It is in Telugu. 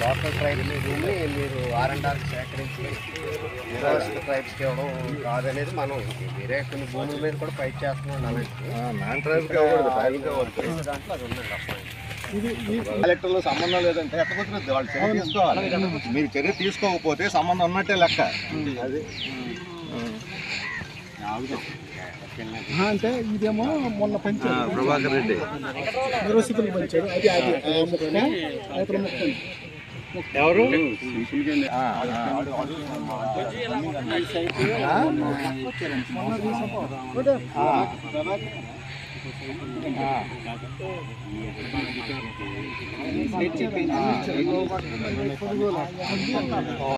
లోకల్ ట్రైబ్ని మీరు R&R సేకరించి నిరాశ్రిత ట్రైబ్స్కి ఇవ్వడం కాదనేది మనం వేరే కొన్ని భూముల మీద కూడా ఫైట్ చేస్తున్నాం. అలాంటి నాన్ ట్రైబ్స్కి దాంట్లో అది ఉందండి. కలెక్టర్లో సంబంధం లేదంటే ఎట్టకపోతే వాళ్ళు చర్య తీసుకోవాలి. మీరు చర్య తీసుకోకపోతే సంబంధం ఉన్నట్టే లెక్క. అది అంటే ఇదేమో మొన్న పంచాడు ప్రభాకర్ రెడ్డి నిరసితులు పంచాడు. అది అవతల మొక్క ఎవరు